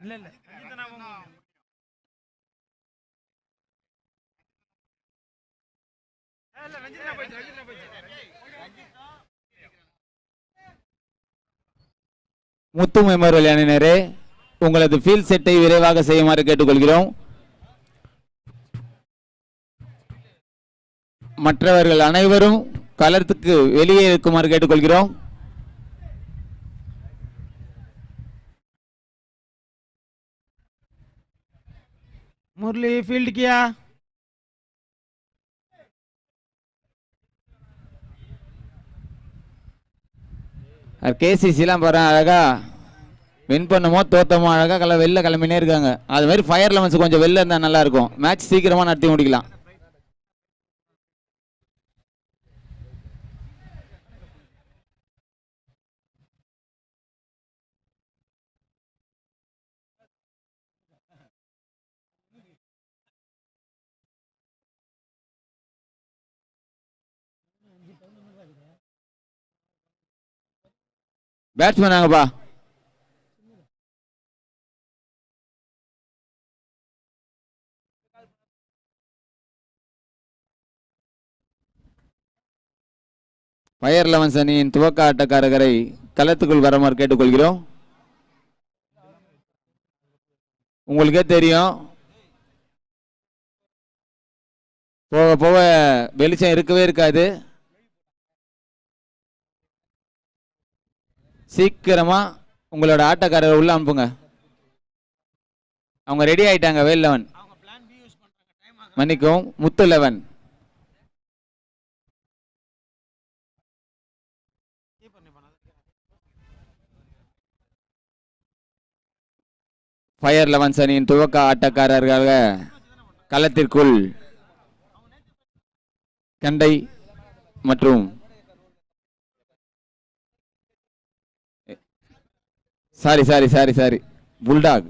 இல்ல இல்ல ரஞ்சித் அண்ணா இல்ல ரஞ்சித் அண்ணா போயிடுச்சு ரஞ்சித் அண்ணா போயிடுச்சு. முத்து மெமோரியல் அணியினரே, உங்களது ஃபீல்ட் செட்டை விரைவாக செய்யுமாறு கேட்டுக்கொள்கிறோம். மற்றவர்கள் அனைவரும் களத்துக்கு வெளியே இருக்குமாறு கேட்டுக்கொள்கிறோம். मुरली फील्ड किया. கேசிசிலாம் பாரு அழகா வின் பண்ணுமோ தோத்தமோ அழகா வெளில கிளம்பினே இருக்காங்க. அது மாதிரி ஃபயர் லெவன்ஸ் கொஞ்சம் வெளில இருந்தால் நல்லா இருக்கும். மேட்ச் சீக்கிரமா நடத்தி முடிக்கலாம். பேட்ஸ்மேன் ஆங்கப்பா. ஃபயர் லெவன்ஸ் அணியின் துவக்க ஆட்டக்காரரை களத்துக்குள் வருமாறு கேட்டுக்கொள்கிறோம். உங்களுக்கே தெரியும், போக போக வெளிச்சம் இருக்கவே இருக்காது. சீக்கிரமா உங்களோட ஆட்டக்காரரை உள்ள அனுப்புங்க. அவங்க ரெடி ஆயிட்டாங்க. வேல் 11 மன்னிக்கும், முத்து 11. ஃபயர் லெவன்ஸ் அணியின் துவக்க ஆட்டக்காரர்களாக களத்திற்குள் கண்டை மற்றும் சாரி புல்டாக்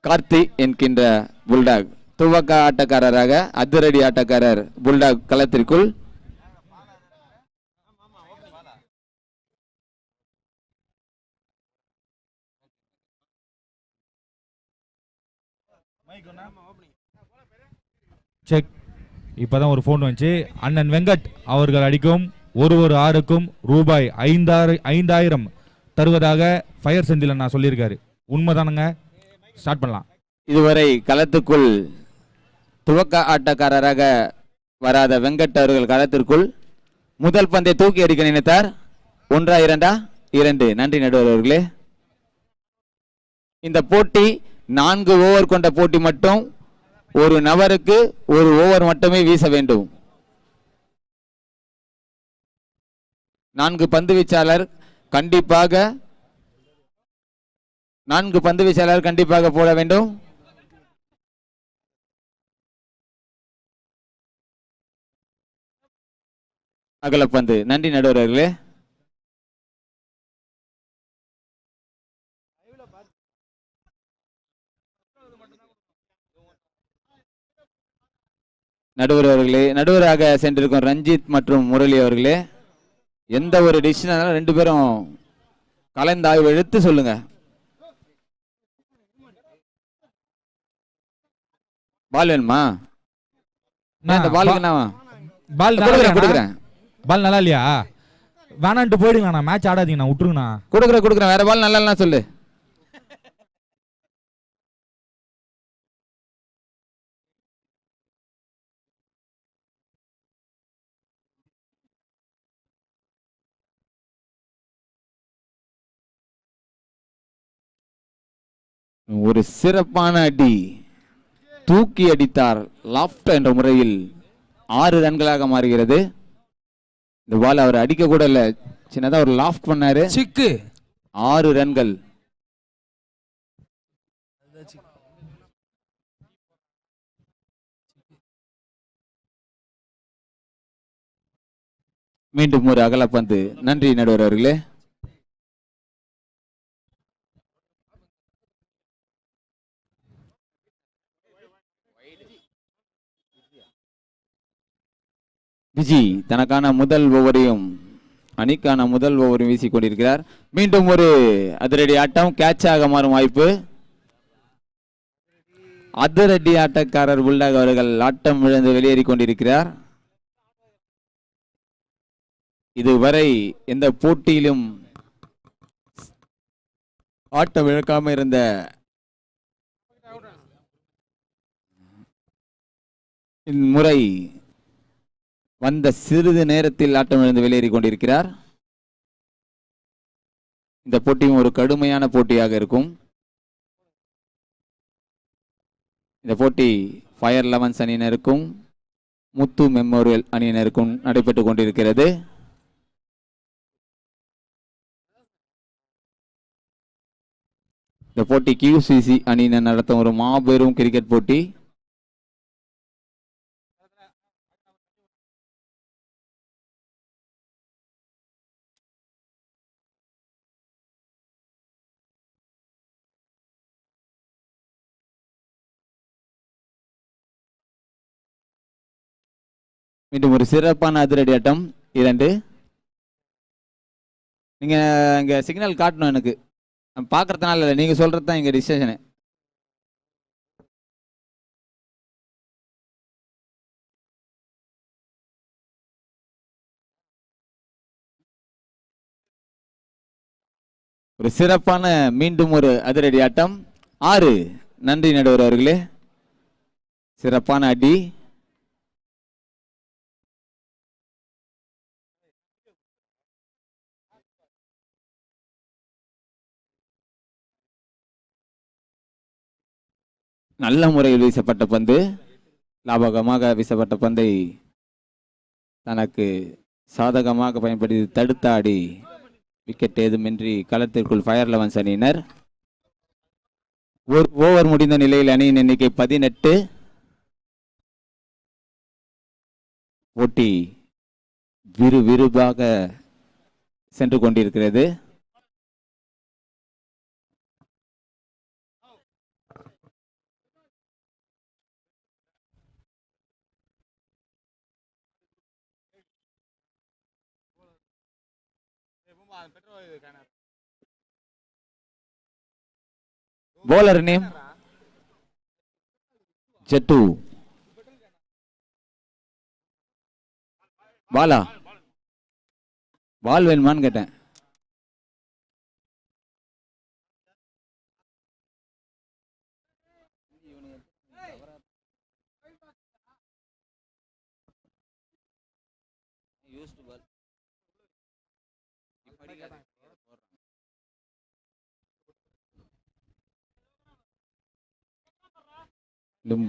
கார்த்தி என்கின்ற புல்டாக் துவக்க ஆட்டக்காரராக அதிரடி ஆட்டக்காரர் புல்டாக் களத்திற்குள். செக். இப்பதான் ஒரு போன் வந்துச்சு. அண்ணன் வெங்கட் அவர்கள் அடிக்கும் ஒரு ஆறுக்கும் ரூபாய் 5000 தருவதாக ஃபயர் செந்தில் நான் சொல்லியிருக்காரு. உண்மைதானுங்க? ஸ்டார்ட் பண்ணலாம். இதுவரை களத்துக்குள் துவக்க ஆட்டக்காரராக வராத வெங்கட் அவர்கள் களத்திற்குள் முதல் பந்தை தூக்கி அடிக்க நினைத்தார். 1 2 2. நன்றி நடுவர் அவர்களே. இந்த போட்டி 4 ஓவர் கொண்ட போட்டி மட்டும். ஒரு நபருக்கு 1 ஓவர் மட்டுமே வீச வேண்டும். 4 பந்து வீச்சாளர் கண்டிப்பாக போட வேண்டும். அகலப்பந்து. நன்றி நடுவர்களே. நடுவர் அவர்களே, நடுவராக சென்றிருக்கும் ரஞ்சித் மற்றும் முரளி அவர்களே, எந்த ஒரு டிசிஷன் 2 பேரும் கலந்தாய்வு எடுத்து சொல்லுங்க. பால் வேணுமா? பால் நல்லா இல்லையா? வேணான்ட்டு போயிடுங்க. மேட்ச் ஆடாதீங்க, விட்டுருங்கண்ணா. கொடுக்குறேன். வேற பால் நல்லா சொல்லு. ஒரு சிறப்பான அடி, தூக்கி அடித்தார். லாஃப்ட் என்ற முறையில் 6 ரன்களாக மாறுகிறது. இந்த பால் அவர் அடிக்க கூட இல்ல, சின்னதா ஒரு லாஃப்ட் பண்ணாரு. 6 ரன்கள். மீண்டும் ஒரு அகலப்பந்து. நன்றி நடுவர் அவர்களே. விஜி தனக்கான முதல் ஓவரையும் அணிக்கான முதல் ஓவரையும் வீசிக் கொண்டிருக்கிறார். மீண்டும் ஒரு அதிரடி ஆட்டம், கேட்சாக மாறும் வாய்ப்பு. அதிரடி ஆட்டக்காரர் புல்டாக் அவர்கள் ஆட்டம் இழந்து வெளியேறி கொண்டிருக்கிறார். இதுவரை எந்த போட்டியிலும் ஆட்டம் இழக்காம இருந்த இம்முறை வந்த சிறிது நேரத்தில் ஆட்டம் இழந்து வெளியேறி கொண்டிருக்கிறார். இந்த போட்டியும் ஒரு கடுமையான போட்டியாக இருக்கும். இந்த போட்டி ஃபயர் 11 அணியினருக்கும் முத்து மெமோரியல் அணியினருக்கும் நடைபெற்றுக் கொண்டிருக்கிறது. இந்த போட்டி QCC அணியினர் நடத்தும் ஒரு மாபெரும் கிரிக்கெட் போட்டி. மீண்டும் ஒரு சிறப்பான அதிரடி ஆட்டம். 2 நீங்க இங்க சிக்னல் காட்டணும், எனக்கு பாக்குறதுனால இல்லை, நீங்க சொல்றது தான் எங்க டிசிஷனு. ஒரு சிறப்பான மீண்டும் ஒரு அதிரடி ஆட்டம். 6. நன்றி நடுவர் அவர்களே, சிறப்பான அடி. நல்ல முறையில் வீசப்பட்ட பந்து, லாபகமாக வீசப்பட்ட பந்தை தனக்கு சாதகமாக பயன்படுத்தி தடுத்தாடி விக்கெட் ஏதுமின்றி களத்திற்குள் ஃபயர் 11 அணியினர். ஒரு ஓவர் முடிந்த நிலையில் அணியின் எண்ணிக்கை 18. போட்டி விறுவிறுப்பாக சென்று கொண்டிருக்கிறது. bowler name Jettu. பாலா பால் வேணுமான்னு கேட்டேன்.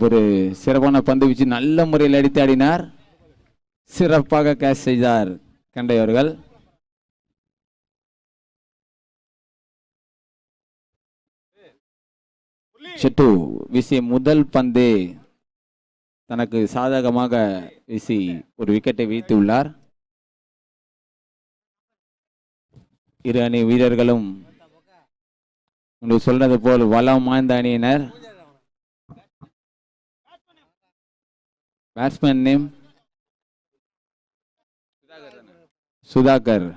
ஒரு சிறப்பான பந்து வீச்சு நல்ல முறையில் அடித்து ஆடினார். சிறப்பாக கேட்ச் செய்தார் கண்டை அவர்கள். செட்டு வீசிய முதல் பந்தே தனக்கு சாதகமாக வீசி ஒரு விக்கெட்டை வீழ்த்தி உள்ளார். இரு அணி வீரர்களும் உங்களுக்கு சொல்றது போல் வளம் வாய்ந்த அணியினர். Batsman name Sudhakar.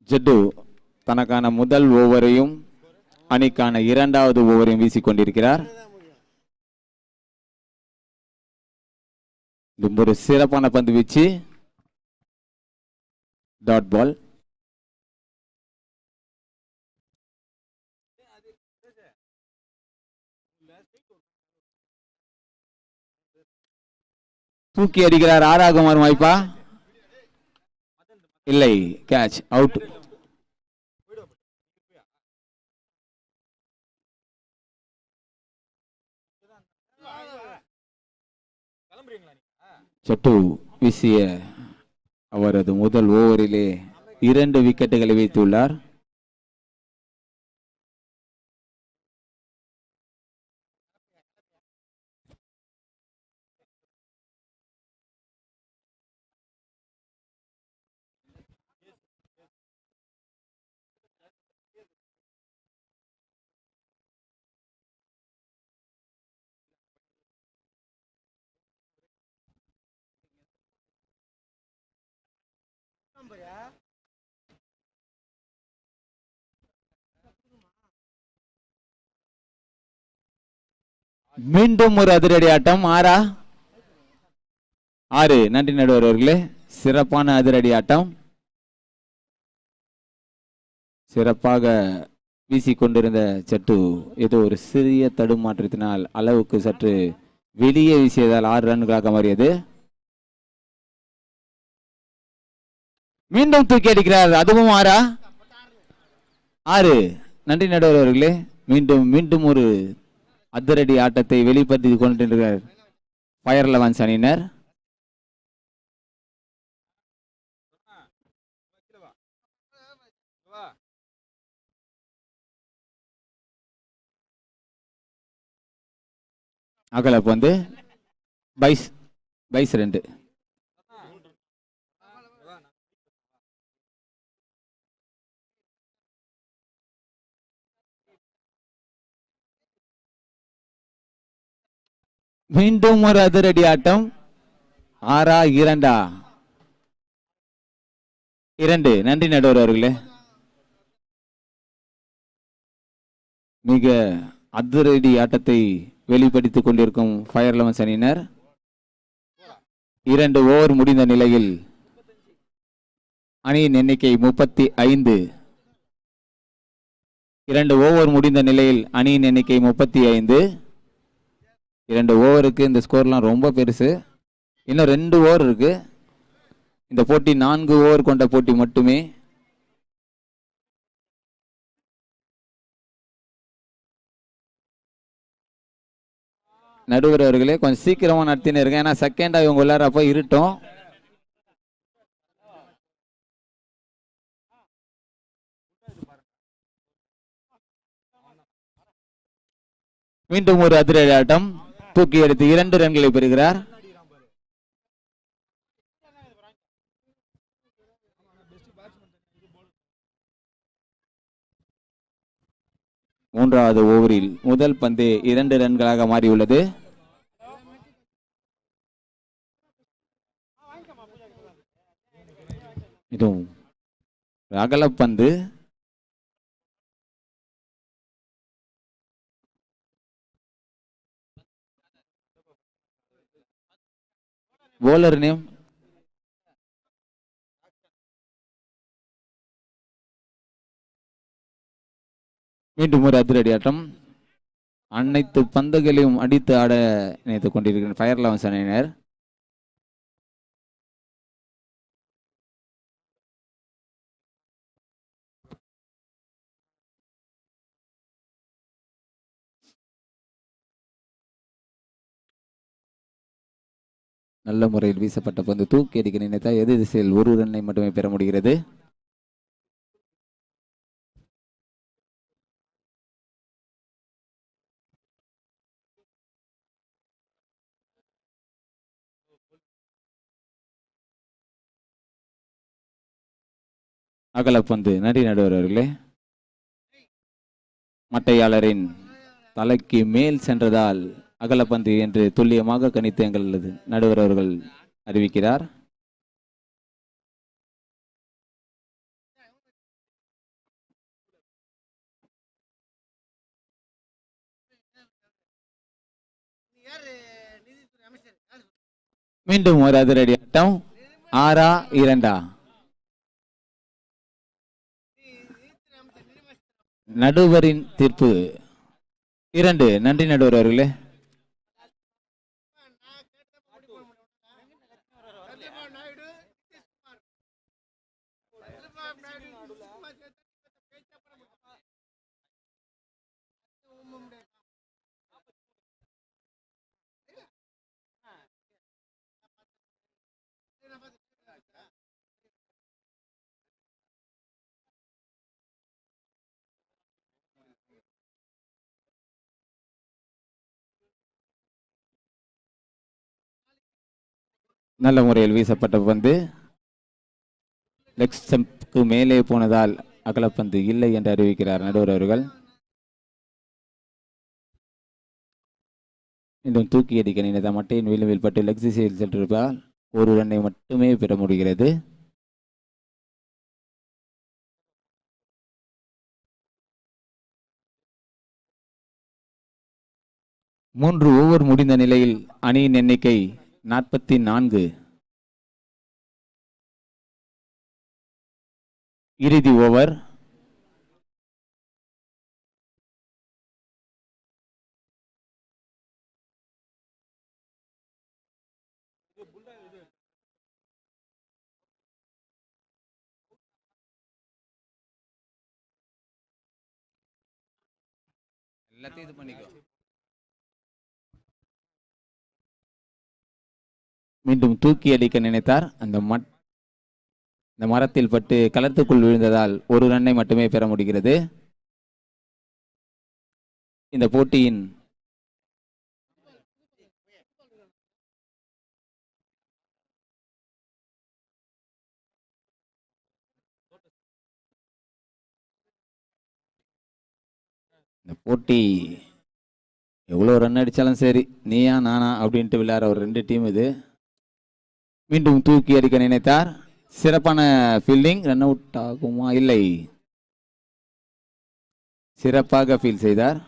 ஜட்டு தனக்கான முதல் ஓவரையும் அணிக்கான 2வது ஓவரையும் வீசிக் கொண்டிருக்கிறார். ஒரு சிறப்பான பந்து வீச்சு, டாட் பால். தூக்கி அடிக்கிறார். 6ஆக மாறும் வாய்ப்பா? இல்லை, கேட்ச் அவுட். சட்டு வீசிய அவரது முதல் ஓவரிலே 2 விக்கெட்டுகளை வைத்துள்ளார். மீண்டும் ஒரு அதிரடி ஆட்டம். 6. நன்றி நடுவர் அவர்களே. சிறப்பான அதிரடி ஆட்டம். சிறப்பாக வீசிக்கொண்டிருந்த சட்டு ஏதோ ஒரு சிறிய தடுமாற்றத்தினால் அளவுக்கு சற்று வெளியே வீசியதால் 6 ரன்களாக மாறியது. மீண்டும் தூக்கி அடிக்கிறார். அதுவும் 6. நன்றி நடுவர் அவர்களே. மீண்டும் மீண்டும் ஒரு அதிரடி ஆட்டத்தை வெளிப்படுத்தி கொண்டிருக்கிறார் ஃபயர் 11 அணியினர். அகலப் வந்து பைஸ் 2. மீண்டும் ஒரு அதிரடி ஆட்டம். 6 2. நன்றி நடுவர் அவர்களே. மிக அதிரடி ஆட்டத்தை வெளிப்படுத்திக் கொண்டிருக்கும் ஃபயர் 11 அணியினர். 2 ஓவர் முடிந்த நிலையில் அணியின் எண்ணிக்கை 35. 2 ஓவர் முடிந்த நிலையில் அணியின் எண்ணிக்கை 35. 2 ஓவருக்கு இந்த ஸ்கோர்லாம் ரொம்ப பெருசு. இன்னும் 2 ஓவர் இருக்கு. இந்த போட்டி 4 ஓவர் கொண்ட போட்டி மட்டுமே. நடுவர் அவர்களே கொஞ்சம் சீக்கிரமா நடத்தினு இருக்கேன். ஏன்னா செகண்டா இவங்க உள்ளாரப்ப இருட்டும். மீண்டும் ஒரு அதிரடி ஆட்டம். தூக்கி எடுத்து 2 ரன்களை பெறுகிறார். மூன்றாவது ஓவரில் முதல் பந்து 2 ரன்களாக மாறியுள்ளது. இதுவும் அகலப்பந்து. போலர் நேம் மீண்டும் ஒரு அதிரடி ஆட்டம். அனைத்து பந்துகளையும் அடித்து ஆட நினைத்துக் கொண்டிருக்கிற ஃபயர் 11 அணியினர். நல்ல முறையில் வீசப்பட்ட பந்து தூக்கி அடிக்க நினைத்தால் எதிர் திசையில் 1 ரன்னை மட்டுமே பெற முடிகிறது. அகலப்பந்து. நன்றி நடுவர் அவர்களே. மட்டையாளரின் தலைக்கு மேல் சென்றதால் அகலப்பந்து என்று துல்லியமாக கணித்து எங்களது நடுவர் அவர்கள் அறிவிக்கிறார். மீண்டும் ஒரு அதிரடி ஆட்டம். 6 2. நடுவரின் தீர்ப்பு 2. நன்றி நடுவர் அவர்களே. நல்ல முறையில் வீசப்பட்ட பந்து லெக் ஸ்டம்புக்கு மேலே போனதால் அகலப்பந்து இல்லை என்று அறிவிக்கிறார் நடுவர் அவர்கள். இன்னும் தூக்கி அடிக்க நினைத்த மட்டையின் விளிம்பில் பட்டு லெக் திசையில் சென்றிருப்பதால் 1 ரன்னை மட்டுமே பெற முடிகிறது. 3 ஓவர் முடிந்த நிலையில் அணியின் எண்ணிக்கை 44. இறுதி ஓவர். எல்லாத்தையும் இது பண்ணிக்கோ. மீண்டும் தூக்கி அடிக்க நினைத்தார். அந்த மரத்தில் பட்டு களத்துக்குள் விழுந்ததால் ஒரு ரன்னை மட்டுமே பெற முடிகிறது. இந்த போட்டியின் எவ்வளோ ரன் அடித்தாலும் சரி, நீயா நானா அப்படின்ட்டு விளையாடுற ஒரு 2 டீம் இது. மீண்டும் தூக்கி அடிக்க நினைத்தார். சிறப்பான ஃபீல்டிங். ரன் அவுட் ஆகுமா? இல்லை, சிறப்பாக ஃபீல் செய்தார்.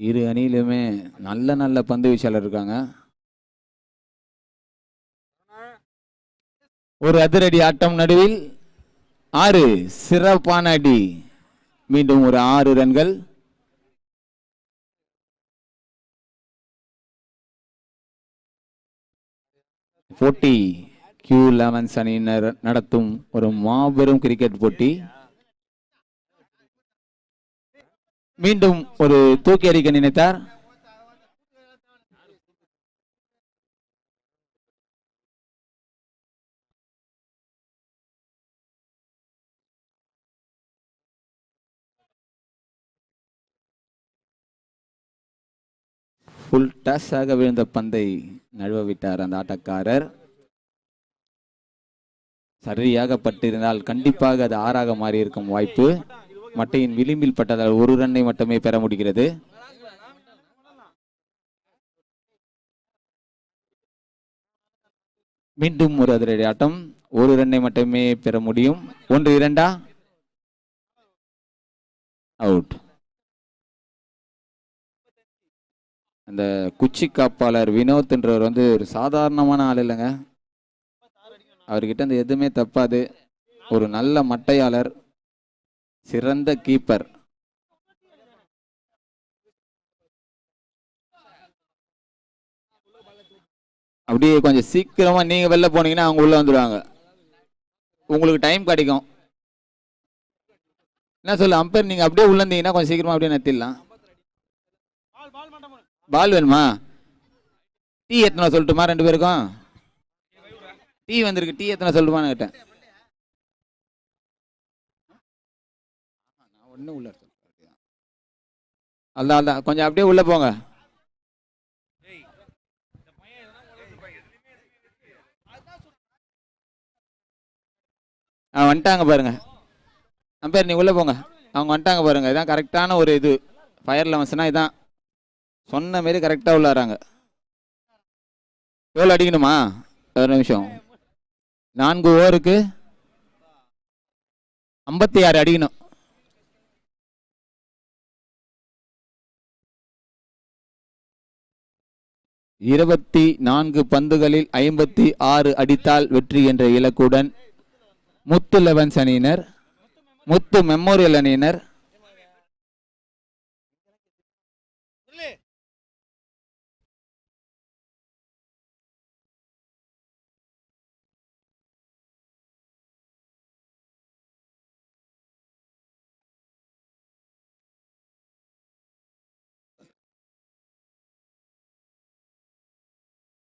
இரு அணியிலுமே நல்ல நல்ல பந்து வீச்சாளர் இருக்காங்க. ஒரு அதிரடி ஆட்டம் நடுவில் 6. சிறப்பான அடி. மீண்டும் ஒரு 6 ரன்கள். போட்டி Q11 அணியினர் நடத்தும் ஒரு மாபெரும் கிரிக்கெட் போட்டி. மீண்டும் ஒரு தூக்கி அடிக்க நினைத்தார். ஃபுல் டாஸாக விழுந்த பந்தை நழுவ விட்டார் அந்த ஆட்டக்காரர். சரியாக பட்டிருந்தால் கண்டிப்பாக அது 6ஆக மாறி இருக்கும் வாய்ப்பு. மட்டையின் விளிம்பில் பட்டதால் ஒரு ரன்னை மட்டுமே பெற முடிகிறது. மீண்டும் ஒரு அதிரடி ஆட்டம். ஒரு ரன்னை மட்டுமே பெற முடியும். 1 2 அவுட். அந்த குச்சி காப்பாளர் வினோத் என்றவர் ஒரு சாதாரணமான ஆள் இல்லைங்க. அவர்கிட்ட அந்த எதுவுமே தப்பாது. ஒரு நல்ல மட்டையாளர், சிறந்த கீப்பர். அப்படியே கொஞ்சம் சீக்கிரமா நீங்க வெளில போனீங்கன்னா அவங்க உள்ள வந்துடுவாங்க. உங்களுக்கு டைம் கிடைக்கும். என்ன சொல்ல அம்பையர், நீங்க அப்படியே உள்ள இருந்தீங்கன்னா கொஞ்சம் சீக்கிரமா அப்படியே நிறுத்திடலாம். பால் வேணுமா? டீ எத்தனை சொல்லட்டுமா? 2 பேருக்கும் டீ வந்திருக்கு. டீ எத்தனை சொல்லட்டுமான்னு கேட்டேன். நான் ஒன்றும் உள்ள அதான் கொஞ்சம் அப்படியே உள்ள போங்க. வந்துட்டாங்க பாருங்க. அம்பையர் நீ உள்ள போங்க. அவங்க வந்துட்டாங்க பாருங்க. இதான் கரெக்டான ஒரு இது. ஃபயர் லெவன்ஸ்னா இதான் சொன்ன மாரி கரெக்டா உள்ளாராங்க. எவ்வளோ அடிக்கணுமா? ஒரு நிமிஷம். 4 ஓவருக்கு 56 அடிக்கணும். இருபத்தி 4 பந்துகளில் 56 அடித்தால் வெற்றி என்ற இலக்குடன் முத்து 11 அணியினர், முத்து மெமோரியல் அணியினர்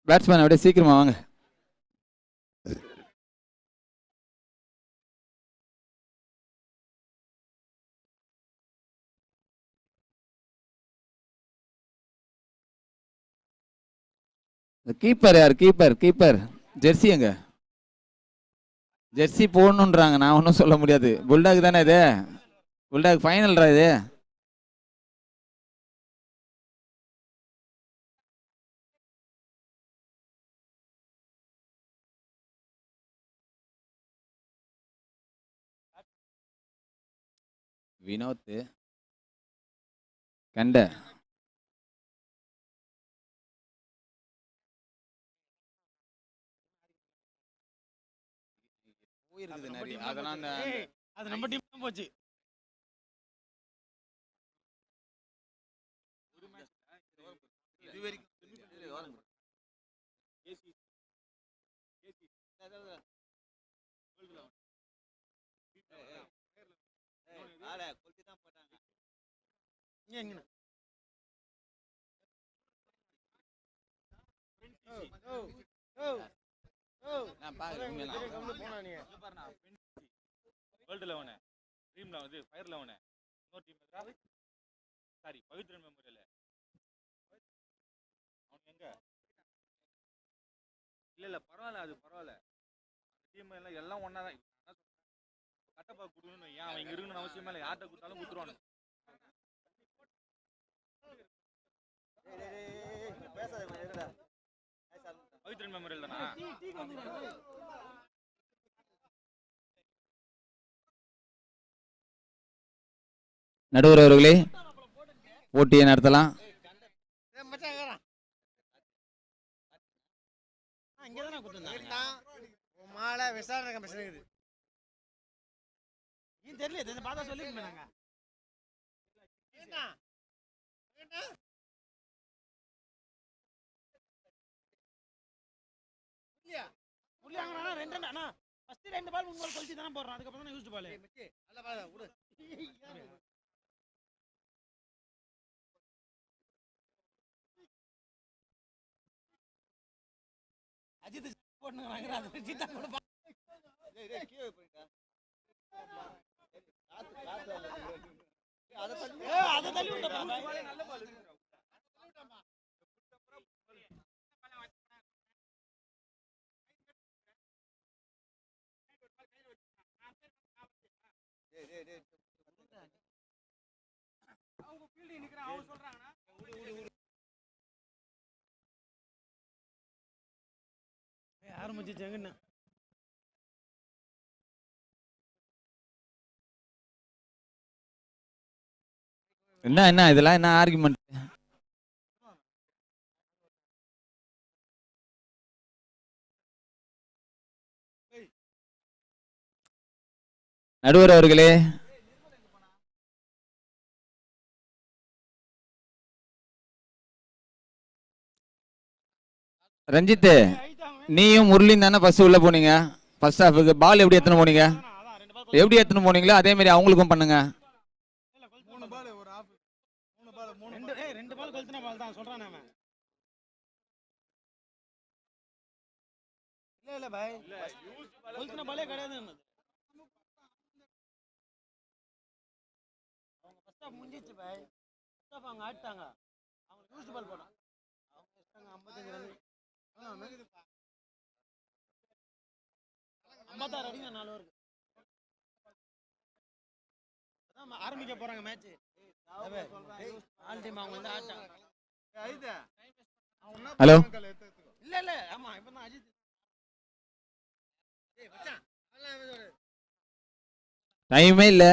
பேட்ஸ்மேன் அப்படியே சீக்கிரமா வாங்க. கீப்பர் யார்? கீப்பர் ஜெர்சி எங்க? ஜெர்சி போடணுன்றாங்க. நான் ஒன்றும் சொல்ல முடியாது. புல்டாக் தானே இது? புல்டாக் ஃபைனல்ரா இது. வினோத் கண்ட போயிருக்குது நிறைய. அதெல்லாம் அது நம்ம டீம் தான் போச்சு. வேர்ல்டு 11 ட்ரீம் 11 இது ஃபயர் 11 இன்னொரு டீம் சாரி பவித்ரன் மெமோரியல் அவன் எங்க இல்ல பரவாயில்ல அது பரவாயில்ல டீம் எல்லாம் ஒண்ணா தான் கட்டப்பா குடுன்னு ஏன் அவன் இங்க இருக்கணும்னு அவசியமே இல்லை யார்கிட்ட கொடுத்தாலும் குடுத்துருவானு பவித்ரன் மெமோரியல் தானா நடுவர் அவர்களே போட்டியை நடத்தலாம். விசாரணை கமிஷன் இருக்குது. தெரியல பார்த்தா சொல்லிருக்கோம் நாங்க. ரெண்டு பால் 3 பால் கழிச்சு தானே போடுறோம். அதுக்கப்புறம் தான் யூஸ்டு பால். அஜித் போடுறாங்க அது ஜீத்தா கூட அத தள்ளி விட்டா நல்ல பால் அவங்க ஃபீல்டிங் நிக்கறான் அவங்க சொல்றாங்கனா ஆரம்பிச்சிட்டாங்கன்னு என்ன இதெல்லாம் என்ன ஆர்குமெண்ட்? நடுவர் அவர்களே ரஞ்சித் நீயும் முரளியும் தானே ஃபர்ஸ்ட் உள்ள போனீங்க. ஃபர்ஸ்ட் ஹாஃபுக்கு பால் எப்படி எத்தனை போனீங்க? எப்படி எத்தனை போனீங்களோ அதே மாதிரி அவங்களுக்கும் பண்ணுங்க. ரெண்டு பால் கொல்த்தின பால் தான் சொல்றானே அவன். இல்ல பாய் கொல்த்தின பாலே கிடையாது. அவங்க ஃபர்ஸ்ட் ஹாஃப் முடிஞ்சிச்சு பாய். ஃபர்ஸ்ட் ஹாஃப் அவங்க ஆடிட்டாங்க. அவங்க யூஸ்டு பால் போறாங்க. அவங்க இஷ்டங்க 55 ரன். 56 அடிங்க 4 ஓவருக்கு. அதான் ஆரம்பிக்க போறாங்க மேட்ச். ஆல் டீம் அவங்க வந்து ஆட்டாங்க. ஹலோ இல்ல ஆமா இப்பதான் அஜித் மச்சான் டைமே இல்ல.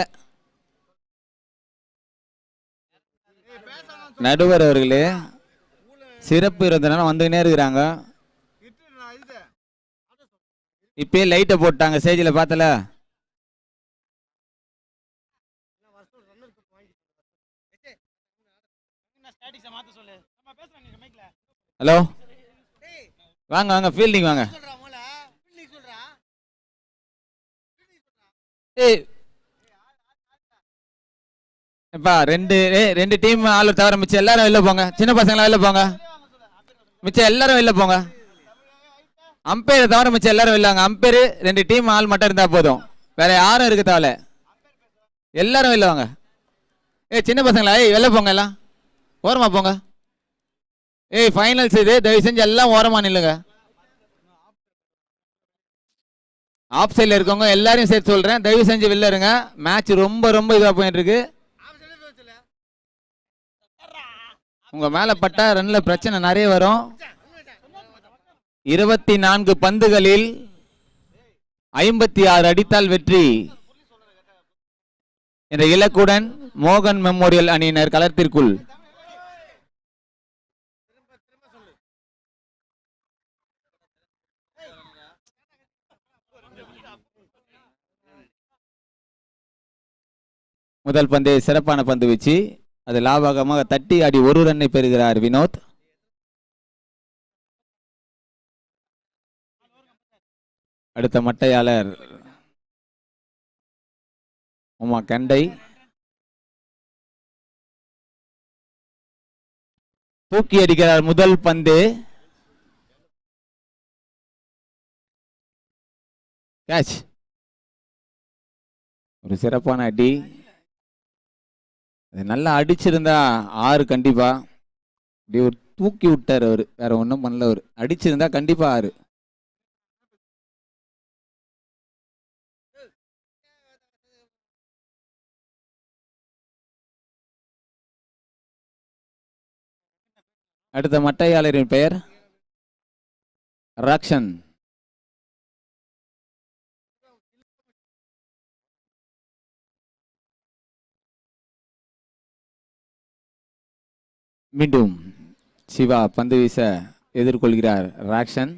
நடுவர் அவர்களே சிறப்பு இருந்தனால வந்துகினே இருக்கிறாங்க. இப்பயே லைட்டை போட்டாங்க ஸ்டேஜில் பார்த்தல. ஹலோ வாங்க வாங்க ஃபீல்டிங் வாங்க. ரெண்டு டீம் ஆளு தவிர மிச்சம் எல்லாரும் வெளில போங்க. சின்ன பசங்களா வெளில போங்க. மிச்சம் எல்லாரும் வெளில போங்க. அம்பையரை தவிர மிச்சம் எல்லாரும் வெளில. அம்பையர் 2 டீம் ஆள் மட்டும் இருந்தா போதும். வேற யாரும் இருக்க தேவையில்ல. எல்லாரும் வெளில வாங்க. சின்ன பசங்களா வெளில போங்க. எல்லாம் ஓரமா போங்க. ஃபைனல்ஸ் இது. தயவு செஞ்சு எல்லாம் ஓரமா நில்லுங்க. ஆஃப் சைட்ல இருக்கவங்க எல்லாரையும் சேர்த்து சொல்றேன். தயவு செஞ்சு வெளில இருங்க. மேட்ச் ரொம்ப ரொம்ப இதா போயிட்டு இருக்கு. உங்க மேல பட்டா ரன்ல பிரச்சனை நிறைய வரும். 24 பந்துகளில் 56 அடித்தால் வெற்றி. என்ற இலக்குடன் மோகன் மெமோரியல் அணியினர் களத்திற்குள். முதல் பந்து சிறப்பான பந்து வீச்சு, அது லாபகமாக தட்டி ஆடி ஒரு ரன்னை பெறுகிறார் வினோத். அடுத்த மட்டையாளர் உமா கண்டை. தூக்கி அடிக்கிறார் முதல் பந்து. கேட்ச். ஒரு சிறப்பான அடி. நல்லா அடிச்சிருந்தா 6 கண்டிப்பா. இப்படி ஒரு தூக்கி விட்டார் அவரு, வேற ஒன்றும் பண்ணல. அவரு அடிச்சிருந்தா கண்டிப்பா 6. அடுத்த மட்டையாளரின் பெயர் ராக்ஷன். மீண்டும் சிவா பந்து வீச எதிர்கொள்கிறார் ராக்ஷன்.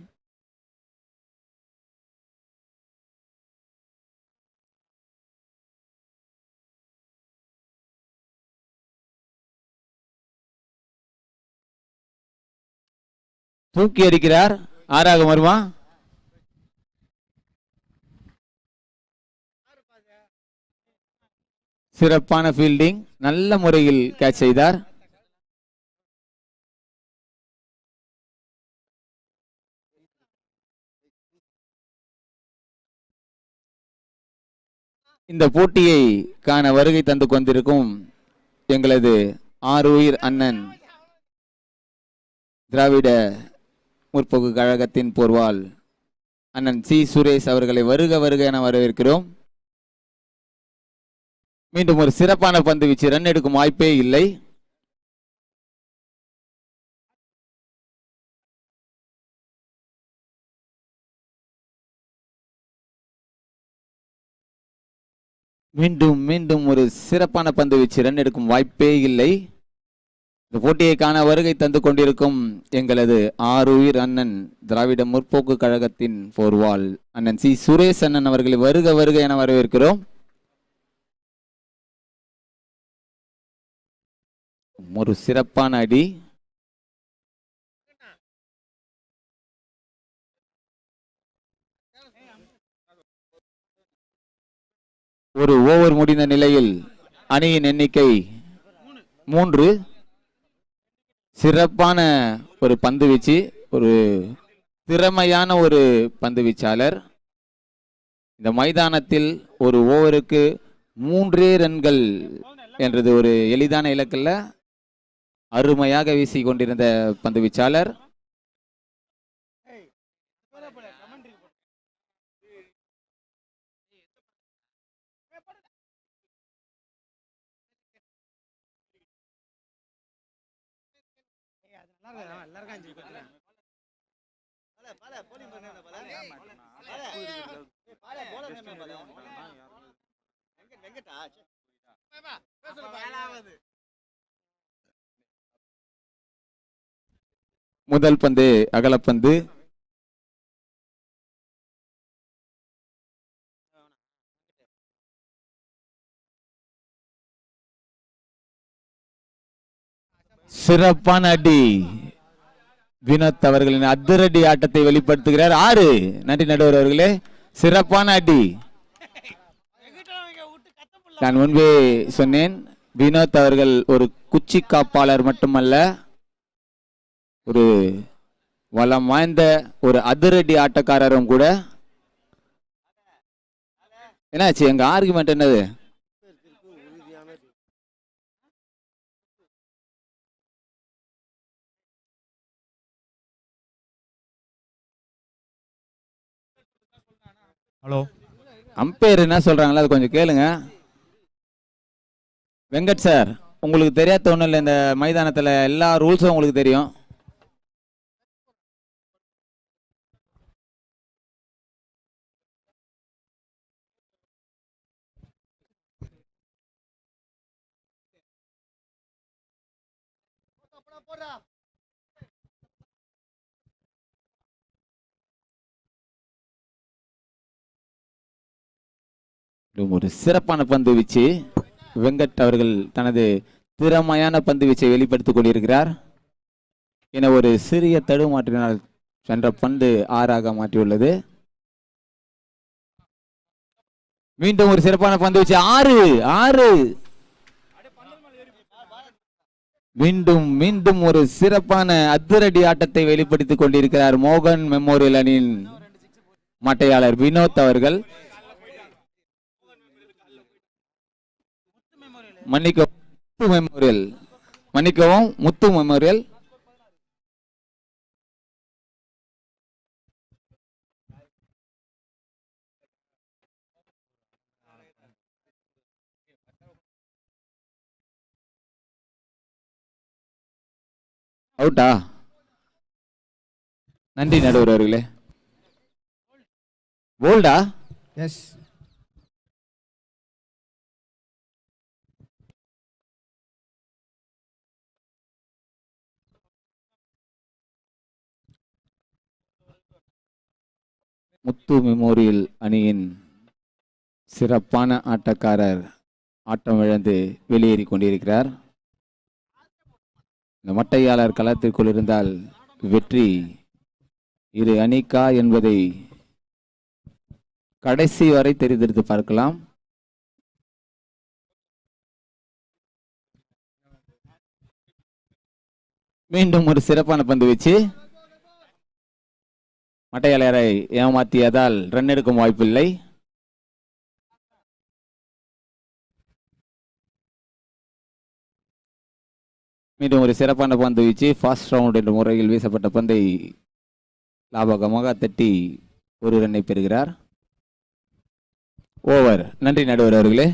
தூக்கி அடிக்கிறார். 6ஆக வருமா? சிறப்பான ஃபீல்டிங், நல்ல முறையில் கேட்ச் செய்தார். இந்த போட்டியை காண வருகை தந்து கொண்டிருக்கும் எங்களது ஆருயிர் அண்ணன் திராவிட முற்போக்கு கழகத்தின் போர்வால் அண்ணன் சி சுரேஷ் அவர்களை வருக வருக என வரவேற்கிறோம். மீண்டும் ஒரு சிறப்பான பந்து வீச்சு, ரன் எடுக்கும் வாய்ப்பே இல்லை. மீண்டும் மீண்டும் ஒரு சிறப்பான பந்து வீச்சு, ரன் எடுக்கும் வாய்ப்பே இல்லை. இந்த போட்டியை காண வருகை தந்து கொண்டிருக்கும் எங்களது ஆருயிர் அண்ணன் திராவிட முற்போக்கு கழகத்தின் போர்வால் அண்ணன் சி சுரேஷ் அண்ணன் அவர்களை வருக வருக என வரவேற்கிறோம். ஒரு சிறப்பான அடி. ஒரு ஓவர் முடிந்த நிலையில் அணியின் எண்ணிக்கை 3. சிறப்பான ஒரு பந்து வீச்சு, ஒரு திறமையான ஒரு பந்து வீச்சாளர். இந்த மைதானத்தில் ஒரு ஓவருக்கு 3 ரன்கள் என்றது ஒரு எளிதான இலக்கல்ல. அருமையாக வீசி கொண்டிருந்த பந்து வீச்சாளர். முதல் பந்து அகலப்பந்து. சிறப்பான அடி. வினோத் அவர்களின் அதிரடி ஆட்டத்தை வெளிப்படுத்துகிறார். 6. நன்றி நடுவர் அவர்களே, சிறப்பான அடி. நான் முன்பே சொன்னேன், வினோத் அவர்கள் ஒரு குச்சி காப்பாளர் மட்டுமல்ல, ஒரு வளம் வாய்ந்த ஒரு அதிரடி ஆட்டக்காரரும் கூட. என்னாச்சு எங்க ஆர்குமெண்ட் என்னது? ஹலோ, அம்பையர் என்ன சொல்றாங்களோ அது கொஞ்சம் கேளுங்க. வெங்கட் சார், உங்களுக்கு தெரியாத ஒன்றும் இல்லை, இந்த மைதானத்தில் எல்லா ரூல்ஸும் உங்களுக்கு தெரியும். ஒரு சிறப்பான பந்து வீச்சு. வெங்கட் அவர்கள் தனது திறமையான பந்து வீச்சை வெளிப்படுத்திக் கொண்டிருக்கிறார். என ஒரு சிறிய தடுமாற்றினால் சென்ற பந்து 6 மாற்றியுள்ளது. மீண்டும் ஒரு சிறப்பான பந்து வீச்சு. 6. மீண்டும் மீண்டும் ஒரு சிறப்பான அதிரடி ஆட்டத்தை வெளிப்படுத்திக் கொண்டிருக்கிறார் மோகன் மெமோரியல் அணியின் மட்டையாளர் வினோத் அவர்கள். மன்னிக்கவும் முத்து மெமோரியல். அவுட்டா? நன்றி நடுவர் அவர்களே. போல்டா? எஸ். முத்து மெமோரியல் அணியின் சிறப்பான ஆட்டக்காரர் ஆட்டம் இழந்து வெளியேறி கொண்டிருக்கிறார். இந்த மட்டையாளர் களத்திற்குள் இருந்தால் வெற்றி இரு அணிக்கா என்பதை கடைசி வரை தெரிந்தெடுத்து பார்க்கலாம். மீண்டும் ஒரு சிறப்பான பந்து வீச்சு. மட்டையாளரை ஏமாற்றியதால் ரன் எடுக்கும் வாய்ப்பில்லை. மீண்டும் ஒரு சிறப்பான பந்து வீச்சு. ஃபாஸ்ட் ரவுண்ட் என்ற முறையில் வீசப்பட்ட பந்தை லாபகமாக தட்டி ஒரு ரன்னை பெறுகிறார். ஓவர். நன்றி நடுவர் அவர்களே.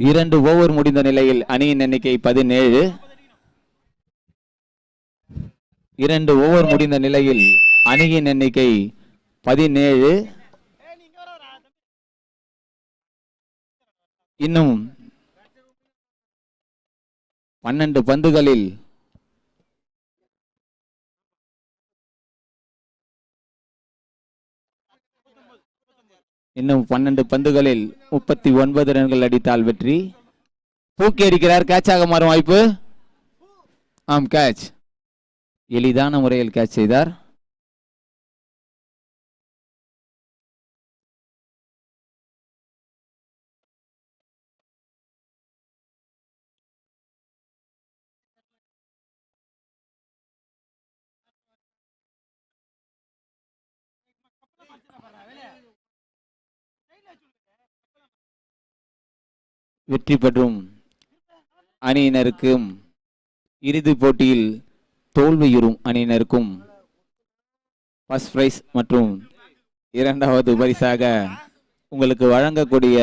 இரண்டு ஓவர் முடிந்த நிலையில் அணியின் எண்ணிக்கை 17. 2 ஓவர் முடிந்த நிலையில் அணியின் எண்ணிக்கை 17. இன்னும் 12 பந்துகளில் இன்னும் 12 பந்துகளில் 39 ரன்கள் அடித்தால் வெற்றி. தூக்கி அடிக்கிறார். கேட்சாக மாறும் வாய்ப்பு. ஆம், கேட்ச். எளிதான முறையில் கேட்ச் செய்தார். வெற்றி பெறும் அணியினருக்கும் இறுதிப் போட்டியில் தோல்வியுறும் அணியினருக்கும் ஃபர்ஸ்ட் பிரைஸ் மற்றும் இரண்டாவது பரிசாக உங்களுக்கு வழங்கக்கூடிய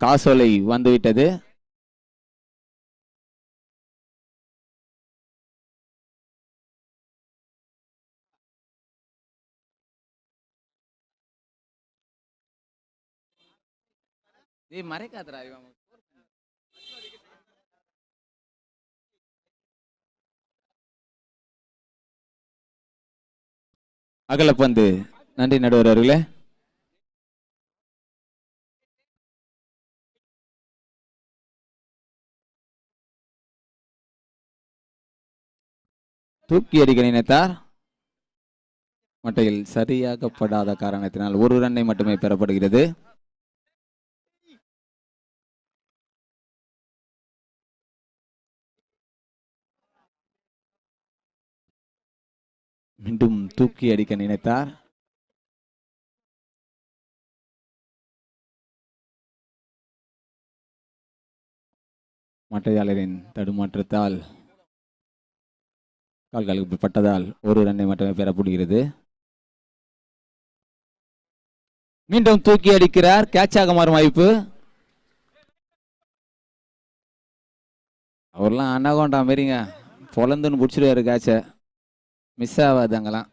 காசோலை வந்துவிட்டது. மறைக்காதரா இவன். அகலப்பந்து. நன்றி நடுவர் அவர்களே. தூக்கி அடிக்க நினைத்தார். மட்டையில் சரியாகப்படாத காரணத்தினால் ஒரு ரன்னை மட்டுமே பெறப்படுகிறது. மீண்டும் தூக்கி அடிக்க நினைத்தார். மட்டையாளரின் தடுமாற்றத்தால் கால்களுக்கு பட்டதால் ஒரு ரன்னை மட்டுமே பெறப்படுகிறது. மீண்டும் தூக்கி அடிக்கிறார். கேட்சாக மாறும் வாய்ப்பு. அவர்லாம் அனகோண்டா மாரிங்க பொலந்துன்னு பிடிச்சிருவாரு. கேட்ச மிஸ் ஆகாது அங்கெல்லாம்.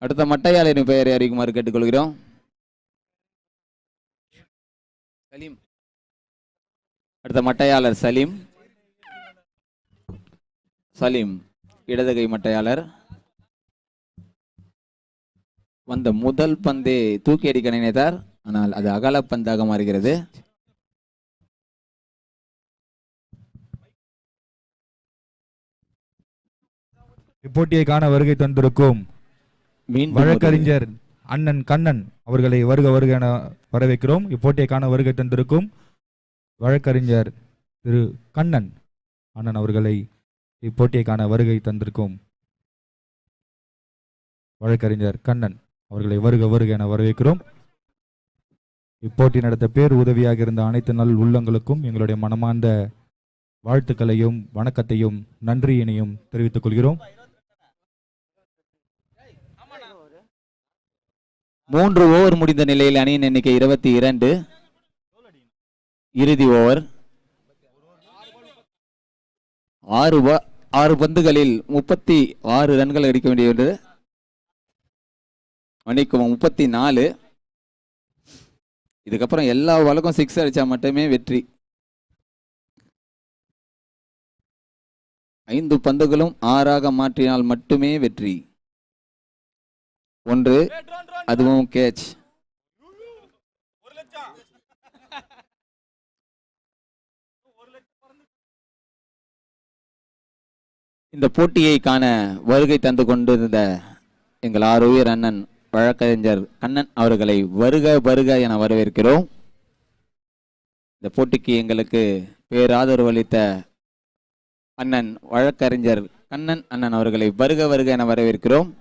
அடுத்த மட்டையாளரின் பெயரை அறிவிக்குமாறு கேட்டுக்கொள்கிறோம். சலீம். அடுத்த மட்டையாளர் சலீம். சலீம் இடதுகை மட்டையாளர். வந்த முதல் பந்தே தூக்கி அடிக்க நினைத்தார், ஆனால் அது அகல பந்தாக மாறுகிறது. இப்போட்டியை காண வருகை தந்திருக்கும் வழக்கறிஞர் அண்ணன் கண்ணன் அவர்களை வருக வருக என வரவேற்கிறோம். இப்போட்டியை காண வருகை தந்திருக்கும் வழக்கறிஞர் திரு கண்ணன் அண்ணன் அவர்களை இப்போட்டியை காண வருகை தந்திருக்கும் வழக்கறிஞர் கண்ணன் அவர்களை வருக வருக என வரவேற்கிறோம். இப்போட்டி நடத்த பேர் உதவியாக இருந்த அனைத்து நல் உள்ளங்களுக்கும் எங்களுடைய மனமார்ந்த வாழ்த்துக்களையும் வணக்கத்தையும் நன்றியினையும் தெரிவித்துக் கொள்கிறோம். 3 ஓவர் முடிந்த நிலையில் அணியின் எண்ணிக்கை 22. இறுதி ஓவர். 6 பந்துகளில் 36 ரன்கள் அடிக்க வேண்டியது. மன்னிக்கவும் 34. இதுக்கப்புறம் எல்லா வழக்கும் 6 அடிச்சா மட்டுமே வெற்றி. 5 பந்துகளும் 6ஆக மாற்றினால் மட்டுமே வெற்றி. 1, அதுவும் கேட்ச். இந்த போட்டியை காண வருகை தந்து கொண்டிருந்த எங்கள் ஆரோக்கியர் அண்ணன் வழக்கறிஞர் கண்ணன் அவர்களை வருக வருக என வரவேற்கிறோம். இந்த போட்டிக்கு எங்களுக்கு பேராதரவு அளித்த அண்ணன் வழக்கறிஞர் கண்ணன் அண்ணன் அவர்களை வருக வருக என வரவேற்கிறோம்.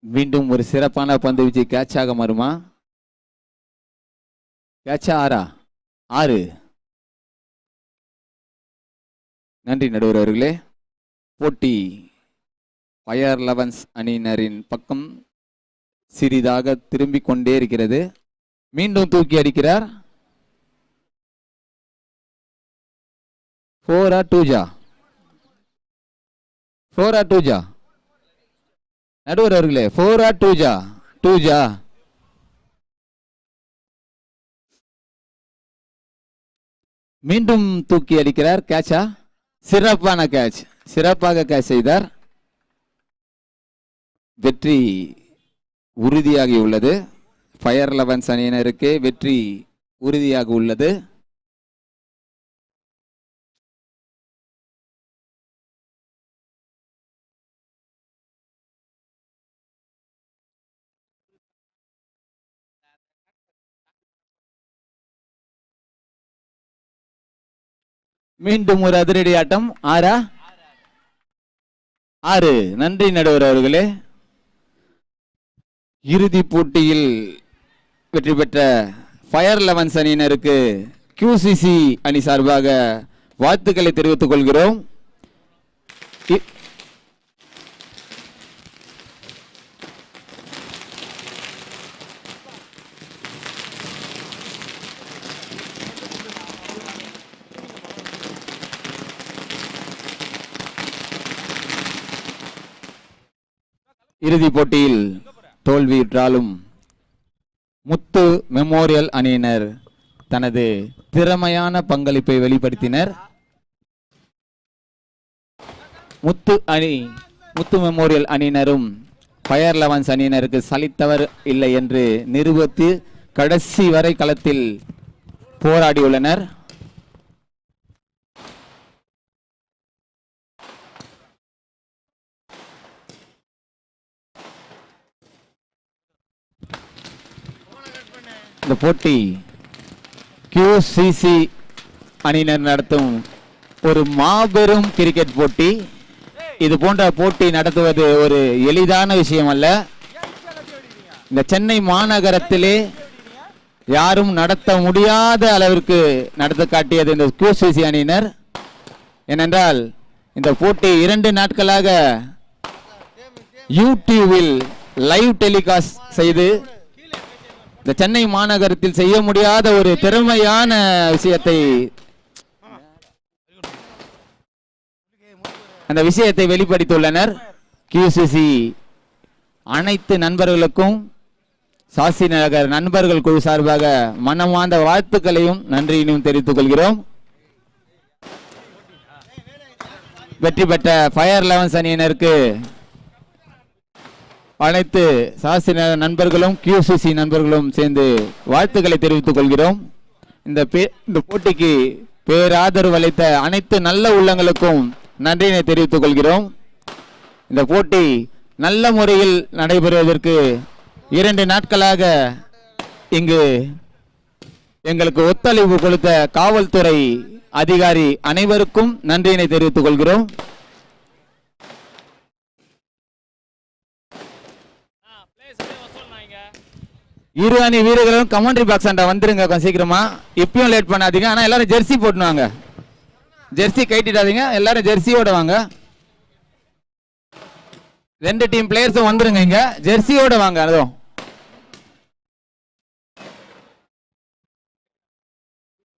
மீண்டும் ஒரு சிறப்பான பந்து வீச்சு கேட்சாக மாறுமா? கேட்சா 6. நன்றி நடுவர் அவர்களே. போட்டி ஃபயர் 11 அணியினரின் பக்கம் சிறிதாக திரும்பிக் கொண்டே இருக்கிறது. மீண்டும் தூக்கி அடிக்கிறார். 4 or 2 நடுவர் அவர்களே, 4 or 2 மீண்டும் தூக்கி அடிக்கிறார். கேட்சா? சிறப்பான கேட்ச், சிறப்பாக கேட்ச் செய்தார். வெற்றி உறுதியாகி உள்ளது. ஃபயர் 11 அணியினருக்கு வெற்றி உறுதியாக உள்ளது. மீண்டும் ஒரு அதிரடி ஆட்டம். 6. நன்றி நடுவர் அவர்களே. இறுதி போட்டியில் வெற்றி பெற்ற ஃபயர் 11 அணியினருக்கு QCC அணி சார்பாக வாழ்த்துக்களை தெரிவித்துக் கொள்கிறோம். இறுதி போட்டியில் தோல்வியுற்றாலும் முத்து மெமோரியல் அணியினர் தனது திறமையான பங்களிப்பை வெளிப்படுத்தினர். முத்து மெமோரியல் அணியினரும் ஃபயர் 11 அணியினருக்கு சலித்தவர் இல்லை என்று நிரூபித்து கடைசி வரை களத்தில் போராடியுள்ளனர். இந்த போட்டி QCC அணியினர் நடத்தும் ஒரு மாபெரும் கிரிக்கெட் போட்டி. இது போன்ற போட்டி நடத்துவது ஒரு எளிதான விஷயம் அல்ல. இந்த சென்னை மாநகரத்திலே யாரும் நடத்த முடியாத அளவிற்கு நடத்த காட்டியது இந்த QCC அணியினர். ஏனென்றால் இந்த போட்டி 2 நாட்களாக யூடியூபில் லைவ் டெலிகாஸ்ட் செய்து இந்த சென்னை மாநகரத்தில் செய்ய முடியாத ஒரு திறமையான விஷயத்தை அந்த விஷயத்தை வெளிப்படுத்தியுள்ளனர். QCC அனைத்து நண்பர்களுக்கும் சாசி நகர் நண்பர்கள் குழு சார்பாக மனமார்ந்த வாழ்த்துக்களையும் நன்றியினையும் தெரிவித்துக் கொள்கிறோம். வெற்றி பெற்ற ஃபயர் 11 அணியினருக்கு அனைத்து சாசி நகர் நண்பர்களும் QCC நண்பர்களும் சேர்ந்து வாழ்த்துக்களை தெரிவித்துக் கொள்கிறோம். இந்த போட்டிக்கு பேராதரவு அளித்த அனைத்து நல்ல உள்ளங்களுக்கும் நன்றியினை தெரிவித்துக் கொள்கிறோம். இந்த போட்டி நல்ல முறையில் நடைபெறுவதற்கு 2 நாட்களாக இங்கு எங்களுக்கு ஒத்துழைப்பு கொடுத்த காவல்துறை அதிகாரி அனைவருக்கும் நன்றியினை தெரிவித்துக் கொள்கிறோம். இரு அணி வீரர்களும் கமெண்ட்ரி பாக்ஸ் அண்டா வந்துருங்க கொஞ்சம் சீக்கிரமா. இப்பயும் லேட் பண்ணாதீங்க. ஆனா எல்லாரும் ஜெர்சி போட்டுவாங்க. ஜெர்சி கைட்டிடாதீங்க. எல்லாரும் ஜெர்சியோட வாங்க. 2 டீம் பிளேயர்ஸும் வந்துருங்க. இங்க ஜெர்சியோட வாங்க. அதுவும்